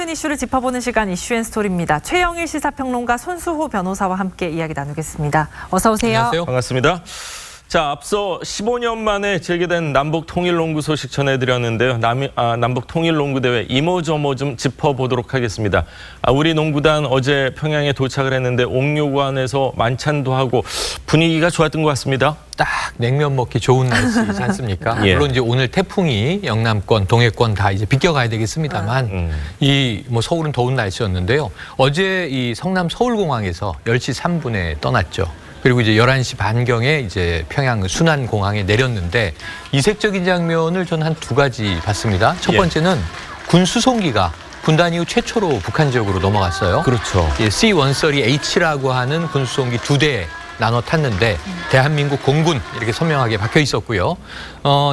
최근 이슈를 짚어보는 시간 이슈앤스토리입니다. 최영일 시사평론가 손수호 변호사와 함께 이야기 나누겠습니다. 어서 오세요. 안녕하세요. 반갑습니다. 자, 앞서 15년 만에 재개된 남북통일농구 소식 전해드렸는데요. 남북통일농구대회 이모저모 좀 짚어보도록 하겠습니다. 우리 농구단 어제 평양에 도착을 했는데 옥류관에서 만찬도 하고 분위기가 좋았던 것 같습니다. 딱 냉면 먹기 좋은 날씨지 않습니까? 예. 물론 이제 오늘 태풍이 영남권, 동해권 다 이제 비껴가야 되겠습니다만 서울은 더운 날씨였는데요. 어제 이 성남 서울공항에서 10시 3분에 떠났죠. 그리고 이제 11시 반경에 이제 평양 순안공항에 내렸는데 이색적인 장면을 저는 한 두 가지 봤습니다. 첫 번째는 군 수송기가 분단 이후 최초로 북한 지역으로 넘어갔어요. 그렇죠. C-130H라고 하는 군 수송기 2대 나눠 탔는데 대한민국 공군 이렇게 선명하게 박혀 있었고요.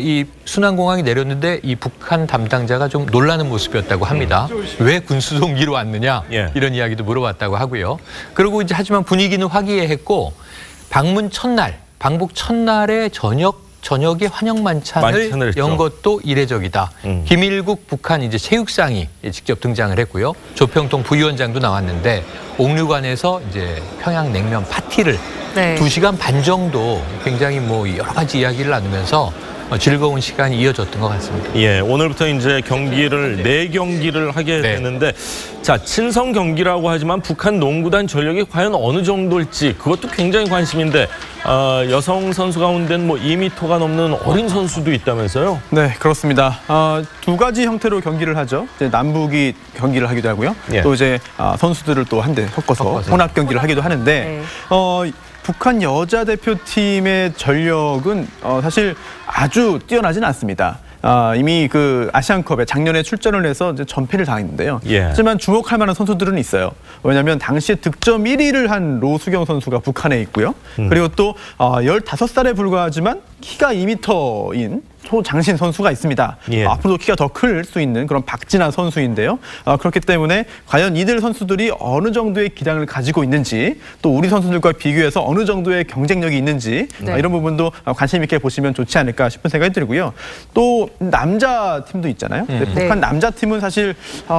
이 순안공항에 내렸는데 이 북한 담당자가 좀 놀라는 모습이었다고 합니다. 왜 군수송기로 왔느냐 이런 이야기도 물어봤다고 하고요. 그리고 이제 하지만 분위기는 화기애애했고 방북 첫날에 저녁에 환영 만찬을 연 것도 이례적이다. 김일국 북한 이제 체육상이 직접 등장을 했고요. 조평통 부위원장도 나왔는데 옥류관에서 이제 평양 냉면 파티를 2시간 반 정도 굉장히 여러 가지 이야기를 나누면서 즐거운 시간이 이어졌던 것 같습니다. 예, 오늘부터 이제 경기를 4경기를 하게 되는데, 자, 친선 경기라고 하지만 북한 농구단 전력이 과연 어느 정도일지 그것도 굉장히 관심인데, 여성 선수 가운데는 2m가 넘는 어린 선수도 있다면서요? 네, 그렇습니다. 두 가지 형태로 경기를 하죠. 이제 남북이 경기를 하기도 하고요. 또 이제 선수들을 또 한 대 섞어서 혼합 경기를 하기도 하는데, 북한 여자 대표팀의 전력은 사실 아주 뛰어나진 않습니다. 이미 그 아시안컵에 작년에 출전을 해서 이제 전패를 당했는데요. 하지만 주목할 만한 선수들은 있어요. 왜냐하면 당시에 득점 1위를 한 로수경 선수가 북한에 있고요. 그리고 또 15살에 불과하지만 키가 2m인 초장신 선수가 있습니다. 앞으로도 키가 더 클 수 있는 그런 박진아 선수인데요. 그렇기 때문에 과연 이들 선수들이 어느 정도의 기량을 가지고 있는지, 또 우리 선수들과 비교해서 어느 정도의 경쟁력이 있는지 이런 부분도 관심 있게 보시면 좋지 않을까 싶은 생각이 들고요. 또 남자 팀도 있잖아요. 북한 남자 팀은 사실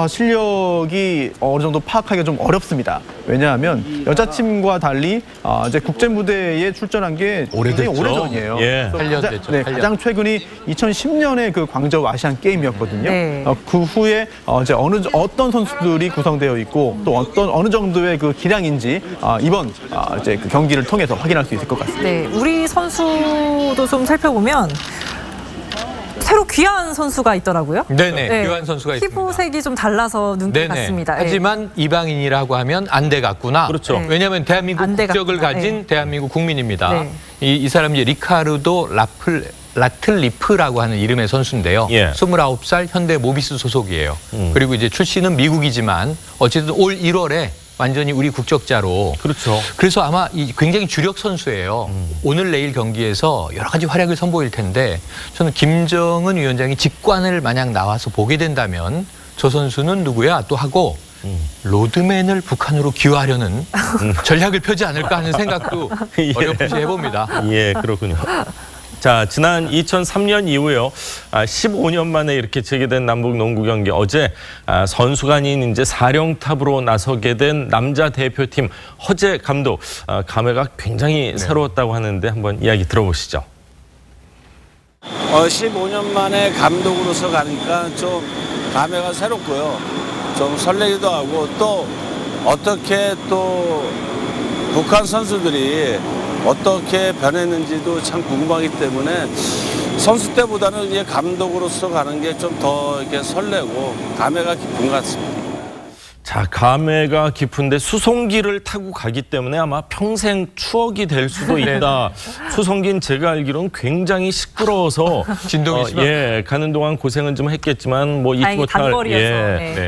실력이 어느 정도 파악하기가 좀 어렵습니다. 왜냐하면 여자 팀과 달리 이제 국제 무대에 출전한 게 굉장히 오래전이에요. 8년 됐죠. 가장 최근이 2010년에 그 광저우 아시안 게임이었거든요. 그 후에 이제 어떤 선수들이 구성되어 있고 또 어느 정도의 그 기량인지 이번 이제 그 경기를 통해서 확인할 수 있을 것 같습니다. 네, 우리 선수도 좀 살펴보면 새로 귀한 선수가 있더라고요. 네네, 귀한 선수가 있습니다. 피부색이 좀 달라서 눈길 같습니다. 하지만 이방인이라고 하면 안 돼 같구나. 그렇죠. 왜냐하면 대한민국 국적을 가진 대한민국 국민입니다. 이 사람이 이제 리카르도 라틀리프라고 하는 이름의 선수인데요. 29살 현대 모비스 소속이에요. 그리고 이제 출신은 미국이지만 어쨌든 올 1월에 완전히 우리 국적자로. 그래서 아마 굉장히 주력 선수예요. 오늘 내일 경기에서 여러 가지 활약을 선보일 텐데, 저는 김정은 위원장이 직관을 만약 나와서 보게 된다면 저 선수는 누구야 또 하고 로드맨을 북한으로 기여하려는 전략을 펴지 않을까 하는 생각도 어렴풋이 해봅니다. 예, 그렇군요. 자, 지난 2003년 이후에요. 15년 만에 이렇게 재개된 남북 농구 경기. 어제 선수가 아닌 이제 사령탑으로 나서게 된 남자 대표팀 허재 감독. 감회가 굉장히 새로웠다고 하는데 한번 이야기 들어보시죠. 15년 만에 감독으로서 가니까 좀 감회가 새롭고요. 좀 설레기도 하고, 또 어떻게 또 북한 선수들이 어떻게 변했는지도 참 궁금하기 때문에 선수 때보다는 이제 감독으로서 가는 게 좀 더 이렇게 설레고 감회가 깊은 것 같습니다. 자, 감회가 깊은데 수송기를 타고 가기 때문에 아마 평생 추억이 될 수도 있다. 수송기는 제가 알기로는 굉장히 시끄러워서 진동이 심한. 가는 동안 고생은 좀 했겠지만 잊지 못할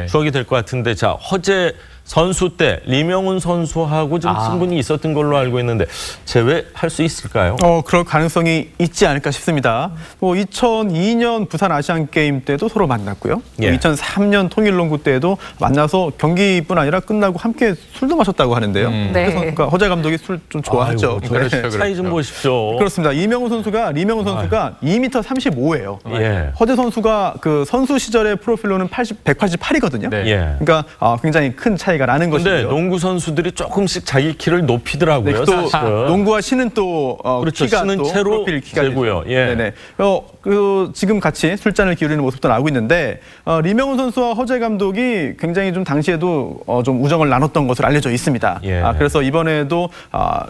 추억이 될 것 같은데, 자, 허재 선수 때 리명훈 선수하고 좀 승분이 있었던 걸로 알고 있는데 제외할 수 있을까요? 그럴 가능성이 있지 않을까 싶습니다. 2002년 부산 아시안 게임 때도 서로 만났고요. 2003년 통일농구 때도 만나서 경기뿐 아니라 끝나고 함께 술도 마셨다고 하는데요. 그래서 그러니까 허재 감독이 술 좀 좋아하죠. 아이고, 그렇죠. 차이 좀 보십시오. 그렇습니다. 리명훈 선수가 2m 35예요. 허재 선수가 그 선수 시절의 프로필로는 188이거든요. 그러니까 굉장히 큰 차이가 나는 것이고요. 그런데 농구 선수들이 조금씩 자기 키를 높이더라고요. 또 농구와 신은 또 그렇죠. 키가 신은 또 채로 프로필 키가 되고요. 네네. 지금 같이 술잔을 기울이는 모습도 나오고 있는데 리명훈 선수와 허재 감독이 굉장히 좀 당시에도 좀 우정을 나눴던 것으로 알려져 있습니다. 그래서 이번에도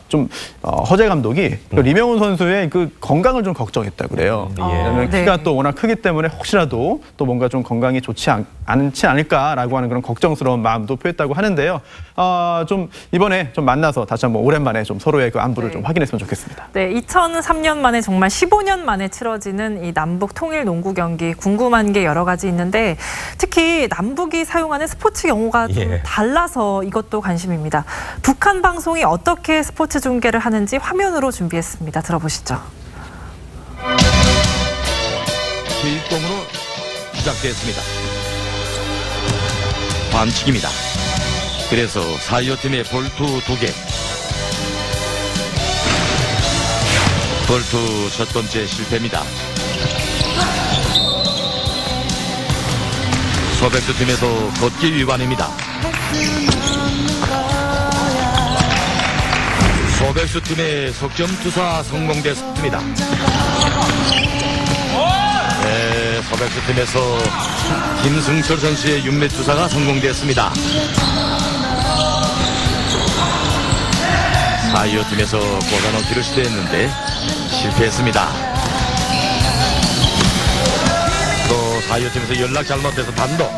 좀 허재 감독이 리명훈 선수의 그 건강을 좀 걱정했다 그래요. 왜냐하면 키가 또 워낙 크기 때문에 혹시라도 또 뭔가 좀 건강이 좋지 않지 않을까라고 하는 그런 걱정스러운 마음도 표했다고 하는데요. 좀 이번에 좀 만나서 다시 한번 오랜만에 좀 서로의 그 안부를 좀 확인했으면 좋겠습니다. 네, 2003년 만에 정말 15년 만에 치러지는 이 남북 통일 농구 경기 궁금한 게 여러 가지 있는데 특히 남북이 사용하는 스포츠 용어가 좀 달라서 이것도 관심입니다. 북한 방송이 어떻게 스포츠 중계를 하는지 화면으로 준비했습니다. 들어보시죠. 제1공으로 시작됐습니다. 반칙입니다. 그래서 사이어팀의 볼투 2개. 볼투 첫 번째 실패입니다. 소백스 팀에도 걷기 위반입니다. 소백스 팀의 석점 투사 성공됐습니다. 네, 소백스 팀에서 김승철 선수의 윤매 투사가 성공됐습니다. 사이어 팀에서 꽂아넣기를 시도했는데 실패했습니다. 또 사이어 팀에서 연락 잘못돼서 단독.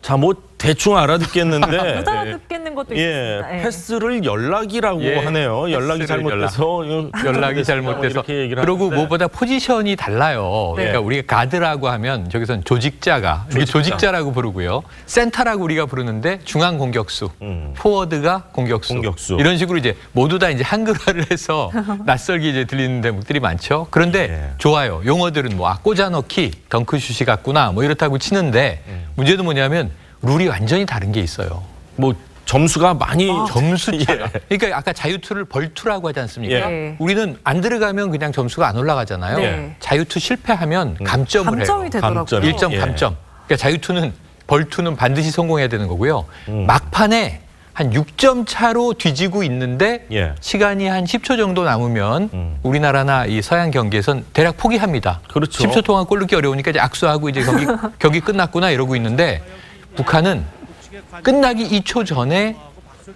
자, 뭐 대충 알아듣겠는데 못 알아듣겠는 것도 있습니다. 패스를 연락이라고 하네요. 연락이 잘못돼서 연락이 잘못돼서 이렇게 얘기를 그리고 하는데. 무엇보다 포지션이 달라요. 그러니까 우리가 가드라고 하면 저기선 조직자가 우리 조직자라고 부르고요. 센터라고 우리가 부르는데 중앙 공격수, 포워드가 공격수. 이런 식으로 이제 모두 다 이제 한글화를 해서 낯설게 이제 들리는 대목들이 많죠. 그런데 좋아요. 용어들은 뭐 꽂아넣기, 덩크슛이 같구나 뭐 이렇다고 치는데 문제는 뭐냐면 룰이 완전히 다른 게 있어요. 뭐 점수가 많이 점수 차가. 그러니까 아까 자유투를 벌투라고 하지 않습니까? 우리는 안 들어가면 그냥 점수가 안 올라가잖아요. 자유투 실패하면 감점을 해요. 감점이 되더라고요. 1점 감점. 그러니까 자유투는 벌투는 반드시 성공해야 되는 거고요. 막판에 한 6점 차로 뒤지고 있는데 시간이 한 10초 정도 남으면 우리나라나 이 서양 경기에선 대략 포기합니다. 그렇죠. 10초 동안 골 넣기 어려우니까 이제 악수하고 이제 경기 끝났구나 이러고 있는데 북한은 끝나기 2초 전에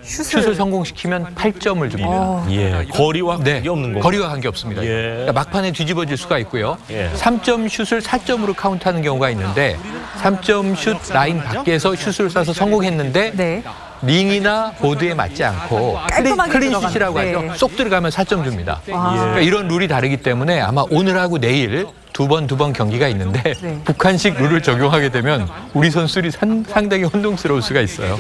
슛을 성공시키면 8점을 줍니다. 거리와 관계 없는 건가요? 거리와 관계 없습니다. 그러니까 막판에 뒤집어질 수가 있고요. 3점 슛을 4점으로 카운트하는 경우가 있는데 3점 슛 라인 밖에서 슛을 쏴서 성공했는데 링이나 보드에 맞지 않고 클린슛이라고 하죠. 쏙 들어가면 4점 줍니다. 그러니까 이런 룰이 다르기 때문에 아마 오늘하고 내일 두 번 경기가 있는데 북한식 룰을 적용하게 되면 우리 선수들이 상당히 혼동스러울 수가 있어요.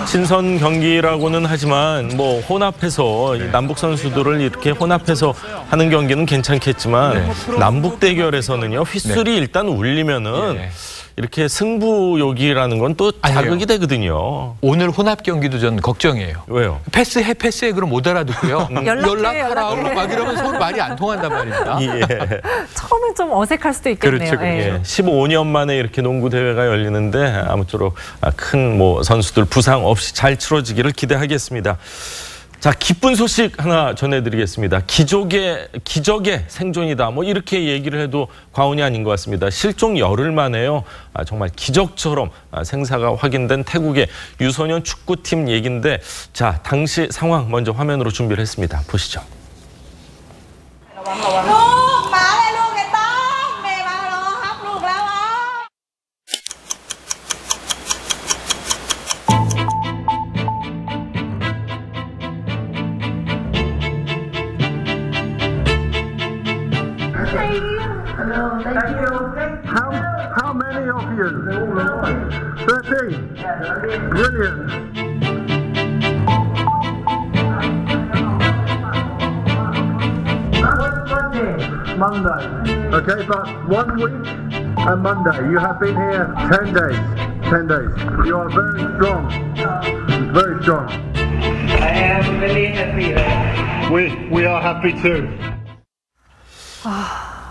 친선 경기라고는 하지만 뭐 혼합해서 남북 선수들을 이렇게 혼합해서 하는 경기는 괜찮겠지만 남북 대결에서는요 휘슬이 일단 울리면은 이렇게 승부욕이라는 건 또 자극이 되거든요. 오늘 혼합 경기도 전 걱정이에요. 왜요? 패스해 그럼 못 알아듣고요. 연락하라 막 이러면 서로 말이 안 통한단 말입니다. 처음엔 좀 어색할 수도 있겠네요. 그렇죠. 15년 만에 이렇게 농구 대회가 열리는데 아무쪼록 큰 뭐 선수들 부상 없이 잘 치러지기를 기대하겠습니다. 자, 기쁜 소식 하나 전해드리겠습니다. 기적의 생존이다. 뭐 이렇게 얘기를 해도 과언이 아닌 것 같습니다. 실종 열흘 만에요. 정말 기적처럼 생사가 확인된 태국의 유소년 축구팀 얘기인데 자, 당시 상황 먼저 화면으로 준비를 했습니다. 보시죠. Hello, thank you. How brilliant. 13. Brilliant. Monday. Okay, but 1 week and Monday. You have been here 10 days. 10 days. You are very strong. Very strong. I am very happy. We are happy too.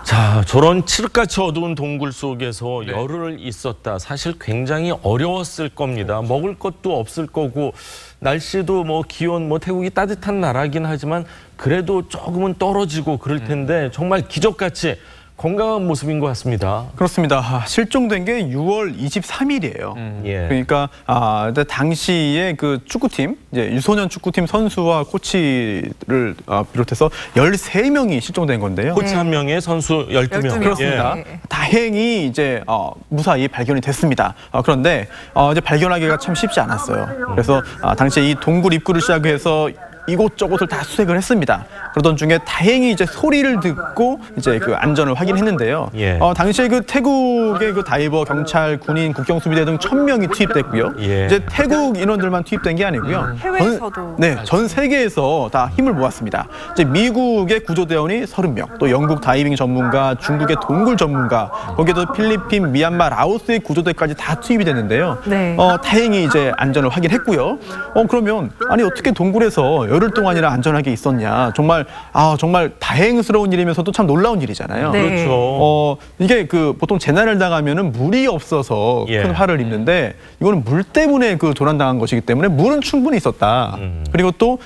자, 저런 칠흑같이 어두운 동굴 속에서 열흘 있었다. 사실 굉장히 어려웠을 겁니다. 먹을 것도 없을 거고 날씨도 뭐 기온 뭐 태국이 따뜻한 나라긴 하지만 그래도 조금은 떨어지고 그럴 텐데 정말 기적같이 건강한 모습인 것 같습니다. 그렇습니다. 실종된 게 6월 23일이에요. 예. 그러니까 당시에 그 축구팀, 이제 유소년 축구팀 선수와 코치를 비롯해서 13명이 실종된 건데요. 코치 1명에 선수 12명. 그렇습니다. 예. 다행히 이제 무사히 발견이 됐습니다. 그런데 이제 발견하기가 참 쉽지 않았어요. 그래서 당시에 이 동굴 입구를 시작해서 이곳저곳을 다 수색을 했습니다. 그러던 중에 다행히 이제 소리를 듣고 이제 그 안전을 확인했는데요. 예. 당시에 그 태국의 그 다이버, 경찰, 군인, 국경수비대 등 1000명이 투입됐고요. 예. 이제 태국 인원들만 투입된 게 아니고요. 해외에서도 전 세계에서 다 힘을 모았습니다. 이제 미국의 구조대원이 30명, 또 영국 다이빙 전문가, 중국의 동굴 전문가, 거기에도 필리핀, 미얀마, 라오스의 구조대까지 다 투입이 됐는데요. 네. 다행히 이제 안전을 확인했고요. 그러면 아니 어떻게 동굴에서 열흘 동안이나 안전하게 있었냐. 정말 다행스러운 일이면서도 참 놀라운 일이잖아요. 네. 그렇죠. 이게 그 보통 재난을 당하면은 물이 없어서 예. 큰 화를 입는데 이거는 물 때문에 그 조난당한 것이기 때문에 물은 충분히 있었다. 그리고 또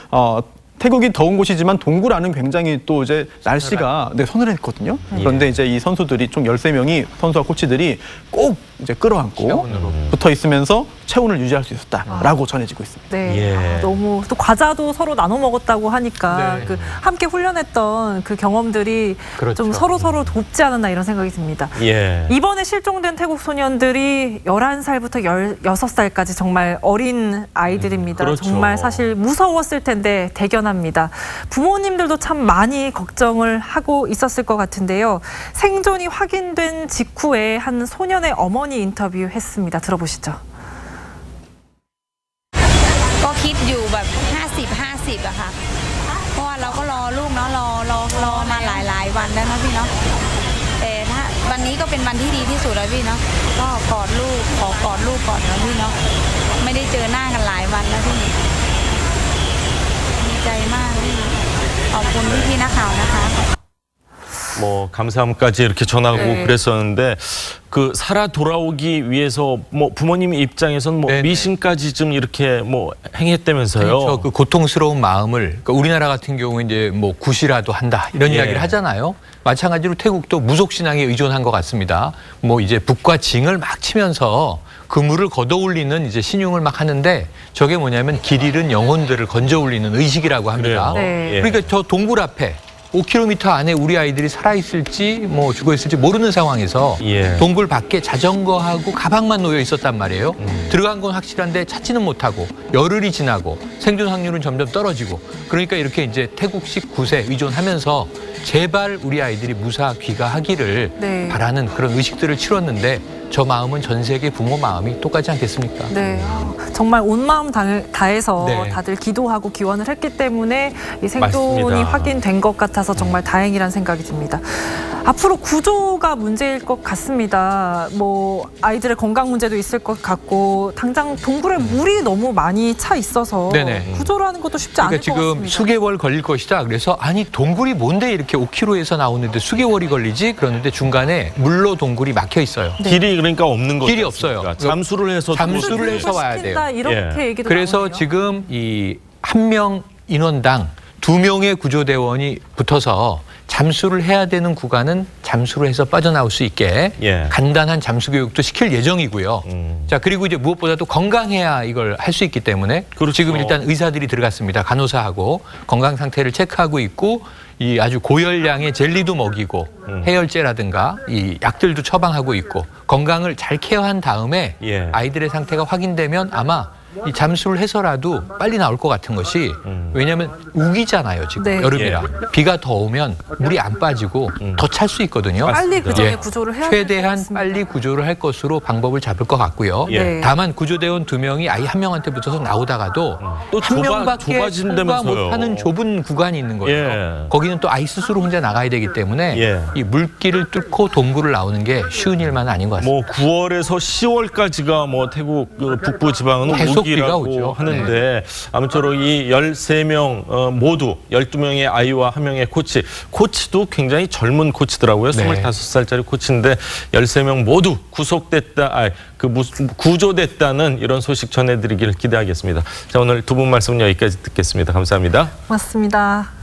태국이 더운 곳이지만 동굴 안은 굉장히 또 이제 날씨가 서늘했거든요. 그런데 이제 이 선수들이 총 13명이 선수와 코치들이 꼭 이제 끌어안고 붙어 있으면서 체온을 유지할 수 있었다라고 전해지고 있습니다. 네. 예. 너무 또 과자도 서로 나눠 먹었다고 하니까 네. 그 함께 훈련했던 그 경험들이 그렇죠. 좀 서로 돕지 않았나 이런 생각이 듭니다. 예. 이번에 실종된 태국 소년들이 11살부터 16살까지 정말 어린 아이들입니다. 그렇죠. 정말 사실 무서웠을 텐데 대견합니다. 부모님들도 참 많이 걱정을 하고 있었을 것 같은데요. 생존이 확인된 직후에 한 소년의 어머니 인터뷰했습니다. 들어보시죠. ก็คิดอยู่แบบ50-50อะค่ะเพราะว่าเราก็รอลูกเนาะรอมาหลายวันแล้วนะพี่เนาะแต่ถ้าวันนี้ก็เป็นวันที่ดีที่สุดแล้วพี่เนาะก็กอดลูกขอกอดลูกก่อนนะพี่เนาะไม่ได้เจอหน้ากันหลายวันแล้วพี่ดีใจมากพี่ขอบคุณพี่นักข่าวนะคะ 뭐 감사함까지 이렇게 전하고 네. 그랬었는데 그 살아 돌아오기 위해서 뭐 부모님 입장에선 뭐 네네. 미신까지 좀 이렇게 뭐 행했다면서요. 그렇죠. 그 고통스러운 마음을 그러니까 우리나라 같은 경우에 이제 뭐 굿이라도 한다 이런 예. 이야기를 하잖아요. 마찬가지로 태국도 무속 신앙에 의존한 것 같습니다. 뭐 이제 북과 징을 막 치면서 그물을 걷어올리는 이제 신용을 막 하는데 저게 뭐냐면 길 잃은 영혼들을 건져올리는 의식이라고 합니다. 네. 예. 그러니까 저 동굴 앞에 5km 안에 우리 아이들이 살아있을지 뭐 죽어있을지 모르는 상황에서 예. 동굴 밖에 자전거하고 가방만 놓여 있었단 말이에요. 들어간 건 확실한데 찾지는 못하고 열흘이 지나고 생존 확률은 점점 떨어지고 그러니까 이렇게 이제 태국식 굿에 의존하면서 제발 우리 아이들이 무사 귀가하기를 네. 바라는 그런 의식들을 치렀는데 저 마음은 전 세계 부모 마음이 똑같지 않겠습니까? 네, 정말 온 마음 다해서 네. 다들 기도하고 기원을 했기 때문에 이 생존이 맞습니다. 확인된 것 같아서 정말 다행이라는 생각이 듭니다. 앞으로 구조가 문제일 것 같습니다. 뭐 아이들의 건강 문제도 있을 것 같고 당장 동굴에 물이 너무 많이 차 있어서 네네. 구조라는 것도 쉽지 않을 그러니까 것 지금 같습니다. 수개월 걸릴 것이다. 그래서 아니 동굴이 뭔데 이렇게 5km에서 나오는데 수개월이 걸리지? 그러는데 중간에 물로 동굴이 막혀 있어요. 길이 그러니까 없는 거죠. 길이 없어요. 잠수를 해서 잠수를 해서 와야 돼요. 이렇게 예. 얘기도 그래서 나오네요. 지금 이 한 명 인원당 2명의 구조대원이 붙어서 잠수를 해야 되는 구간은 잠수를 해서 빠져나올 수 있게 예. 간단한 잠수 교육도 시킬 예정이고요. 자 그리고 이제 무엇보다도 건강해야 이걸 할 수 있기 때문에 그렇죠. 지금 일단 의사들이 들어갔습니다. 간호사하고 건강 상태를 체크하고 있고 이 아주 고열량의 젤리도 먹이고 해열제라든가 이 약들도 처방하고 있고 건강을 잘 케어한 다음에 예. 아이들의 상태가 확인되면 아마 이 잠수를 해서라도 빨리 나올 것 같은 것이 왜냐하면 우기잖아요. 지금 네. 여름이라. 비가 더 오면 물이 안 빠지고 더 찰 수 있거든요. 빨리 그 전에 구조를 해야 최대한 빨리 구조를 할 것으로 방법을 잡을 것 같고요. 다만 구조대원 2명이 아예 한 명한테 붙어서 나오다가도 또 한 명밖에 통과 못하는 좁은 구간이 있는 거예요. 거기는 또 아이스수로 혼자 나가야 되기 때문에 이 물길을 뚫고 동부를 나오는 게 쉬운 일만은 아닌 것 같습니다. 9월에서 10월까지가 태국 북부 지방은 계속 비가 오고 하는데 아무쪼록 이 13명 모두 12명의 아이와 1명의 코치도 굉장히 젊은 코치더라고요. 25살짜리 코치인데 13명 모두 구조됐다는 이런 소식 전해드리기를 기대하겠습니다. 자, 오늘 두 분 말씀 여기까지 듣겠습니다. 감사합니다. 고맙습니다.